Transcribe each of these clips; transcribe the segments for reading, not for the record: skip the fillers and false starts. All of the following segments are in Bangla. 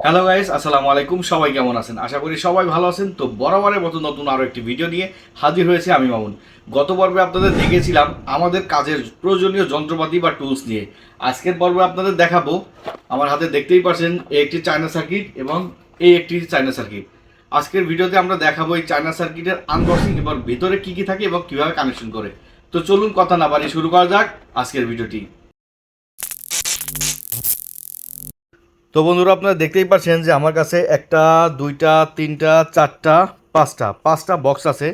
হ্যালো গাইস, আসসালামু আলাইকুম। সবাই কেমন আছেন? আশা করি সবাই ভালো আছেন। তো বরাবরের মতো নতুন আরও একটি ভিডিও নিয়ে হাজির হয়েছে আমি মামুন। গত পর্বে আপনাদের দেখেছিলাম আমাদের কাজের প্রয়োজনীয় যন্ত্রপাতি বা টুলস নিয়ে। আজকের পর্বে আপনাদের দেখাবো, আমার হাতে দেখতেই পাচ্ছেন, এই একটি চায়না সার্কিট এবং এই একটি চায়না সার্কিট। আজকের ভিডিওতে আমরা দেখাবো এই চায়না সার্কিটের আনবক্সিং এবং ভিতরে কী কী থাকে এবং কীভাবে কানেকশন করে। তো চলুন কথা না বাড়িয়ে শুরু করা যাক আজকের ভিডিওটি। তো বন্ধুরা, আপনারা দেখতেই পাচ্ছেন যে আমার কাছে একটা, দুইটা, তিনটা, চারটা, পাঁচটা বক্স আছে।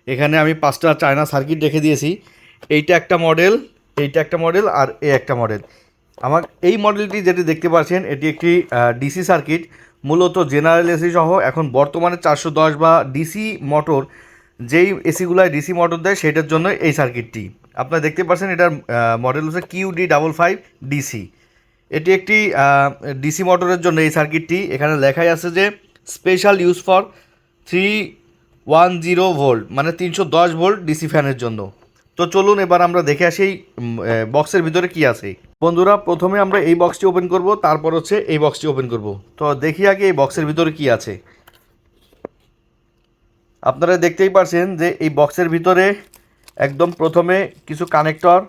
এখানে আমি পাঁচটা চায়না সার্কিট রেখে দিয়েছি। এইটা একটা মডেল, এইটা একটা মডেল, আর এই একটা মডেল। আমার এই মডেলটি যেটি দেখতে পাচ্ছেন, এটি একটি ডিসি সার্কিট, মূলত জেনারেল এসি সহ। এখন বর্তমানে 410 বা ডিসি মোটর, যেই এসিগুলায় ডিসি মোটর দেয় সেটার জন্য এই সার্কিটটি। আপনারা দেখতে পাচ্ছেন এটার মডেল হচ্ছে QD55 ডিসি। এটি একটি ডিসি মোটরের জন্য এই সার্কিটটি। এখানে লেখাই আছে যে স্পেশাল ইউজ ফর 310 ভোল্ট, মানে 310 ভোল্ট ডিসি ফ্যানের জন্য। তো চলুন এবার আমরা দেখে আসি বক্সের ভিতরে কি আছে। বন্ধুরা, প্রথমে আমরা এই বক্সটি ওপেন করব, তারপর হচ্ছে এই বক্সটি ওপেন করব। তো দেখি আগে এই বক্সের ভিতরে কি আছে। আপনারা দেখতেই পাচ্ছেন যে এই বক্সের ভিতরে একদম প্রথমে কিছু কানেক্টর,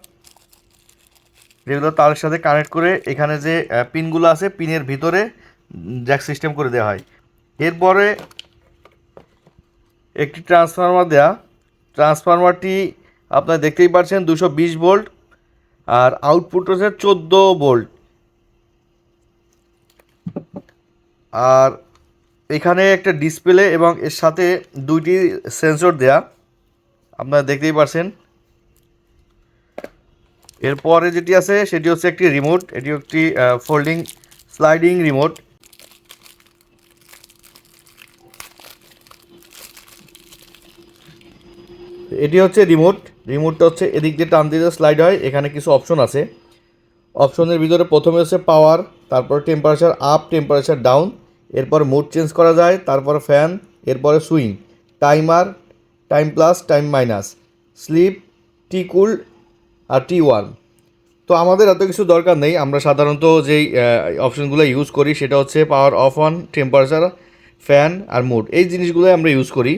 যেগুলো তারের সাথে কানেক্ট করে এখানে যে পিনগুলো আছে, পিনের ভিতরে জ্যাক সিস্টেম করে দেওয়া হয়। এরপরে একটি ট্রান্সফরমার দেয়া। ট্রান্সফরমারটি আপনারা দেখতেই পাচ্ছেন 220 ভোল্ট, আর আউটপুট হচ্ছে 14 ভোল্ট। আর এখানে একটা ডিসপ্লে এবং এর সাথে দুইটি সেন্সর দেয়া, আপনারা দেখতেই পাচ্ছেন। এরপরে যেটি আছে সেটি হচ্ছে একটি রিমোট। এটি একটি ফোল্ডিং স্লাইডিং রিমোট। এটি হচ্ছে রিমোট। রিমোটটা হচ্ছে এদিক দিয়ে টান দিলে স্লাইড হয়। এখানে কিছু অপশন আছে। অপশনের ভিতরে প্রথমে হচ্ছে পাওয়ার, তারপর টেম্পারেচার আপ, টেম্পারেচার ডাউন, এরপর মুড চেঞ্জ করা যায়, তারপর ফ্যান, এরপরে swing, timer, time plus, time minus, sleep, T cool আর টি ওয়ান। তো আমাদের এত কিছু দরকার নেই। আমরা সাধারণত যেই অপশনগুলো ইউজ করি সেটা হচ্ছে power off on, temperature, fan আর মুড, এই জিনিসগুলোই আমরা ইউজ করি।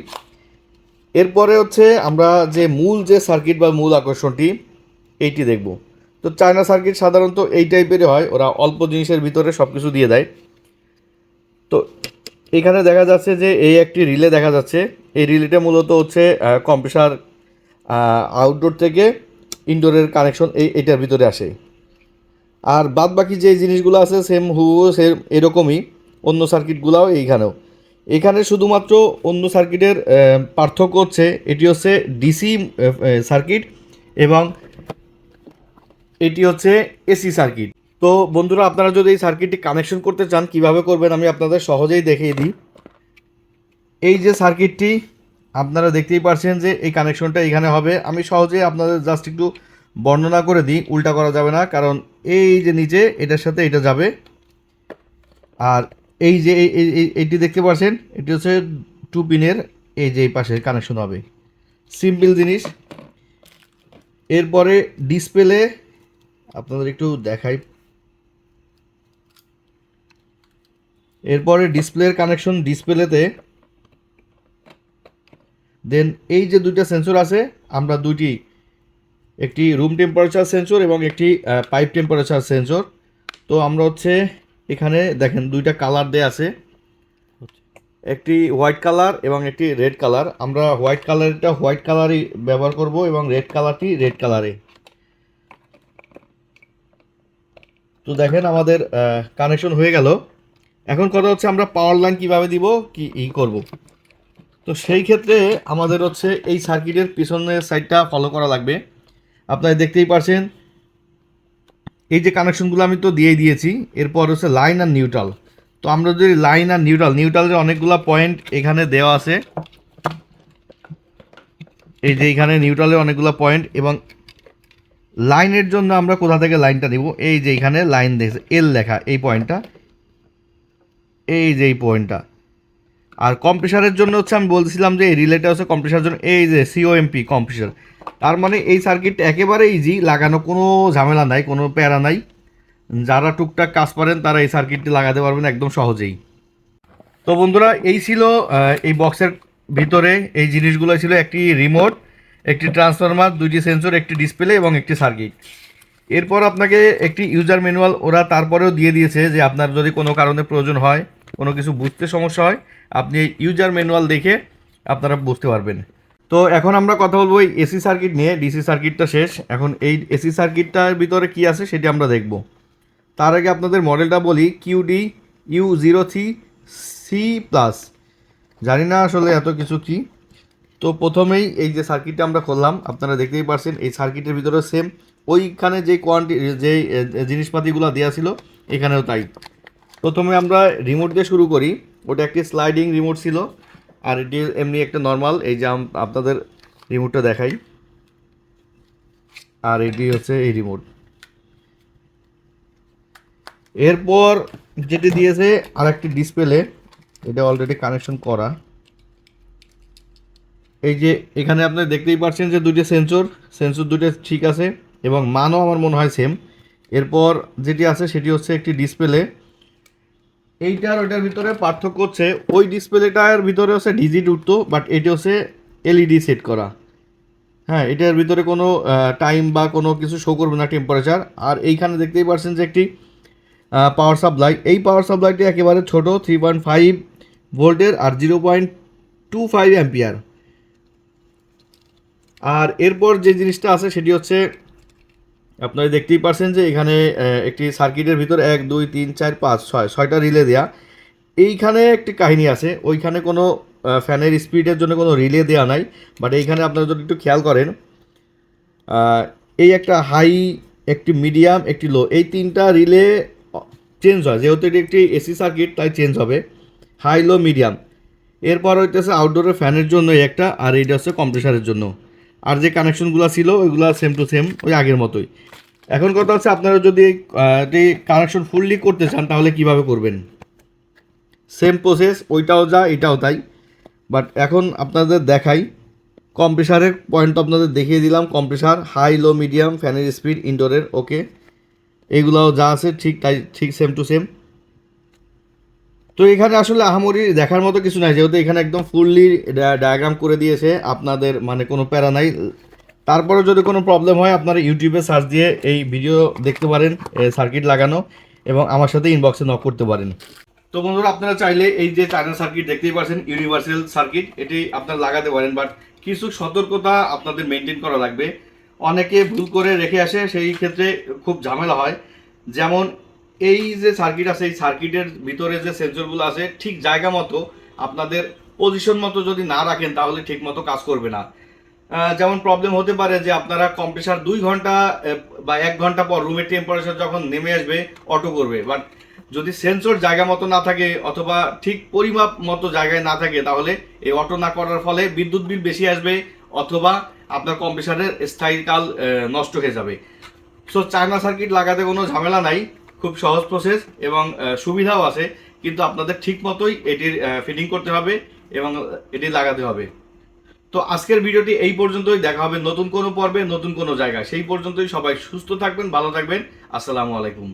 এরপরে হচ্ছে আমরা যে মূল যে সার্কিট বা মূল আকর্ষণটি, এইটি দেখব। তো চায়না সার্কিট সাধারণত এই টাইপেরই হয়, ওরা অল্প জিনিসের ভিতরে সব কিছু দিয়ে দেয়। তো এখানে দেখা যাচ্ছে যে এই একটি রিলে দেখা যাচ্ছে। এই রিলেটা মূলত হচ্ছে কম্প্রেসার, আউটডোর থেকে ইনডোরের কানেকশন এইটার ভিতরে আসে। আর বাদ বাকি যে জিনিসগুলো আছে সেম হুবহু সেম এরকমই অন্য সার্কিটগুলোও এইখানেও। এখানে শুধুমাত্র অন্য সার্কিটের পার্থক্য হচ্ছে এটি হচ্ছে ডিসি সার্কিট এবং এটি হচ্ছে এসি সার্কিট। তো বন্ধুরা, আপনারা যদি এই সার্কিটটি কানেকশন করতে চান কিভাবে করবেন আমি আপনাদের সহজেই দেখিয়ে দিই। এই যে সার্কিটটি আপনারা দেখতেই পাচ্ছেন যে এই কানেকশনটা এখানে হবে। আমি সহজেই আপনাদের জাস্ট একটু বর্ণনা করে দিই, উল্টা করা যাবে না, কারণ এই যে নিচে এটার সাথে এটা যাবে। আর এই যে এইটি দেখতে পাচ্ছেন, এটি হচ্ছে 2 পিনের, এই যে এই পাশে কানেকশন হবে। সিম্পল জিনিস। এরপরে ডিসপ্লে আপনাদের একটু দেখাই। এরপরে ডিসপ্লের কানেকশন ডিসপ্লেতে। দেন এই যে দুইটা সেন্সর আছে, আমরা দুইটি, একটি রুম টেম্পারেচার সেন্সর এবং একটি পাইপ টেম্পারেচার সেন্সর। তো আমরা হচ্ছে এখানে দেখেন দুইটা কালার দেয়া আছে, একটি হোয়াইট কালার এবং একটি রেড কালার। আমরা হোয়াইট কালারটা হোয়াইট কালারই ব্যবহার করব এবং রেড কালারটি রেড কালারে। তো দেখেন আমাদের কানেকশন হয়ে গেল। এখন কথা হচ্ছে আমরা পাওয়ার লাইন কিভাবে দিব, কি করব। তো সেই ক্ষেত্রে আমাদের হচ্ছে এই সার্কিটের পিছনের সাইডটা ফলো করা লাগবে। আপনারা দেখতেই পাচ্ছেন এই যে কানেকশনগুলো আমি তো দিয়েই দিয়েছি। এরপর হচ্ছে লাইন আর নিউট্রাল। তো আমরা যদি লাইন আর নিউট্রালের অনেকগুলো পয়েন্ট এখানে দেওয়া আছে। এই যে এখানে নিউট্রালের অনেকগুলো পয়েন্ট, এবং লাইনের জন্য আমরা কোথা থেকে লাইনটা নিব, এই যে এখানে লাইন দেখছে এল লেখা, এই পয়েন্টটা, এই যে এই পয়েন্টটা। আর কম্প্রেসারের জন্য হচ্ছে আমি বলছিলাম যে এই রিলেটা হচ্ছে কম্প্রেসারের জন্য, এই যে সিওএমপি কম্প্রেসার। তার মানে এই সার্কিটটা একেবারে ইজি লাগানো, কোনো ঝামেলা নাই, কোনো প্যারা নাই। যারা টুকটাক কাজ পারেন তারা এই সার্কিটটি লাগাতে পারবেন একদম সহজেই। তো বন্ধুরা এই ছিল এই বক্সের ভিতরে এই জিনিসগুলো ছিল একটি রিমোট, একটি ট্রান্সফরমার, দুইটি সেন্সর, একটি ডিসপ্লে এবং একটি সার্কিট। এরপর আপনাকে একটি ইউজার ম্যানুয়াল ওরা তারপরেও দিয়ে দিয়েছে যে আপনার যদি কোনো কারণে প্রয়োজন হয়, কোনো কিছু বুঝতে সমস্যা হয়, আপনি এই ইউজার ম্যানুয়াল দেখে আপনারা বুঝতে পারবেন। তো এখন আমরা কথা বলবো এই এসি সার্কিট নিয়ে। ডিসি সার্কিটটা শেষ, এখন এই এসি সার্কিটটার ভিতরে কি আছে সেটি আমরা দেখব। তার আগে আপনাদের মডেলটা বলি, কিউডি U03C+। জানি না আসলে এত কিছু কি। তো প্রথমেই এই যে সার্কিটটা আমরা করলাম, আপনারা দেখতেই পারছেন এই সার্কিটের ভিতরে সেম ওইখানে যে যেই জিনিসপাতিগুলো দেওয়া ছিল এখানেও তাই। প্রথমে আমরা রিমোট দিয়ে শুরু করি। ওটা একটি স্লাইডিং রিমোট ছিল, আর এটি এমনি একটা নর্মাল। এই যে আপনাদের রিমোটটা দেখাই, আর এটি হচ্ছে এই রিমোট। এরপর যেটি দিয়েছে আর একটি ডিসপ্লে, এটা অলরেডি কানেকশন করা। এই যে এখানে আপনি দেখতেই পাচ্ছেন যে দুইটা সেন্সর দুটো ঠিক আছে এবং মানও আমার মনে হয় সেম। এরপর যেটি আছে সেটি হচ্ছে একটি ডিসপ্লে। এইটার ওইটার ভিতরে পার্থক্য হচ্ছে ওই ডিসপ্লেটার ভিতরে হচ্ছে ডিজিট উঠতো, বাট এটি হচ্ছে এলইডি সেট করা। হ্যাঁ, এটার ভিতরে কোনো টাইম বা কোনো কিছু শো করবে না, টেম্পারেচার। আর এইখানে দেখতেই পাচ্ছেন যে একটি পাওয়ার সাপ্লাই। এই পাওয়ার সাপ্লাইটি একেবারে ছোট, 3.5 ভোল্টের আর 0.25 অ্যাম্পিয়ার। আর এরপর যে জিনিসটা আছে সেটি হচ্ছে আপনারা দেখতেই পাচ্ছেন যে এখানে একটি সার্কিটের ভিতর 1 2 3 4 5 6টা রিলে দেয়া। এইখানে একটি কাহিনী আছে, ওইখানে কোনো ফ্যানের স্পিডের জন্য কোনো রিলে দেওয়া নাই, বাট এইখানে আপনারা যদি একটু খেয়াল করেন, এই একটা হাই, একটি মিডিয়াম, একটি লো, এই তিনটা রিলে চেঞ্জ হয়। যেহেতু এটি একটি এসি সার্কিট তাই চেঞ্জ হবে, হাই লো মিডিয়াম। এরপর হইতেছে আউটডোরের ফ্যানের জন্য একটা, আর এইটা হচ্ছে কম্প্রেসারের জন্য। আর যে কানেকশনগুলো ছিল ওইগুলো সেম টু সেম ওই আগের মতোই। এখন কথা হচ্ছে আপনারা যদি কানেকশন ফুললি করতে চান তাহলে কিভাবে করবেন। সেম প্রসেস, ওইটাও যা এটাও তাই। বাট এখন আপনাদের দেখাই কম্প্রেসারের পয়েন্ট, আপনাদের দেখিয়ে দিলাম। কম্প্রেসার হাই লো মিডিয়াম, ফ্যানের স্পিড, ইনডোরের ওকে, এইগুলোও যা আছে ঠিক তাই, ঠিক সেম টু সেম। তো এখানে আসলে আহামরি দেখার মতো কিছু নাই, যেহেতু এখানে একদম ফুললি ডায়াগ্রাম করে দিয়েছে, আপনাদের মানে কোনো প্যারা নাই। তারপরে যদি কোনো প্রবলেম হয় আপনারা ইউটিউবে সার্চ দিয়ে এই ভিডিও দেখতে পারেন, সার্কিট লাগানো, এবং আমার সাথে ইনবক্সে নক করতে পারেন। তো বন্ধুরা আপনারা চাইলে এই যে চায়না সার্কিট দেখতেই পাচ্ছেন, ইউনিভার্সাল সার্কিট, এটি আপনারা লাগাতে পারেন, বাট কিছু সতর্কতা আপনাদের মেনটেন করা লাগবে। অনেকে ভুল করে রেখে আসে, সেই ক্ষেত্রে খুব ঝামেলা হয়। যেমন এই যে সার্কিট আছে, এই সার্কিটের ভিতরে যে সেন্সরগুলো আছে ঠিক জায়গা মতো আপনাদের পজিশন মতো যদি না রাখেন তাহলে ঠিক মতো কাজ করবে না। যেমন প্রবলেম হতে পারে যে আপনারা কম্প্রেসার 2 ঘন্টা বা 1 ঘন্টা পর রুমের টেম্পারেচার যখন নেমে আসবে অটো করবে, বাট যদি সেন্সর জায়গা মতো না থাকে অথবা ঠিক পরিমাপ মতো জায়গায় না থাকে তাহলে এই অটো না করার ফলে বিদ্যুৎ বিল বেশি আসবে, অথবা আপনার কম্প্রেসারের স্থায়ীকাল নষ্ট হয়ে যাবে। সো চায়না সার্কিট লাগাতে কোনো ঝামেলা নাই, খুব সহজ প্রসেস এবং সুবিধাও আছে, কিন্তু আপনাদের ঠিক মতোই এটির ফিটিং করতে হবে এবং এটি লাগাতে হবে। তো আজকের ভিডিওটি এই পর্যন্তই, দেখা হবে নতুন কোনো পর্বে নতুন কোনো জায়গায়। সেই পর্যন্তই সবাই সুস্থ থাকবেন, ভালো থাকবেন। আসসালামু আলাইকুম।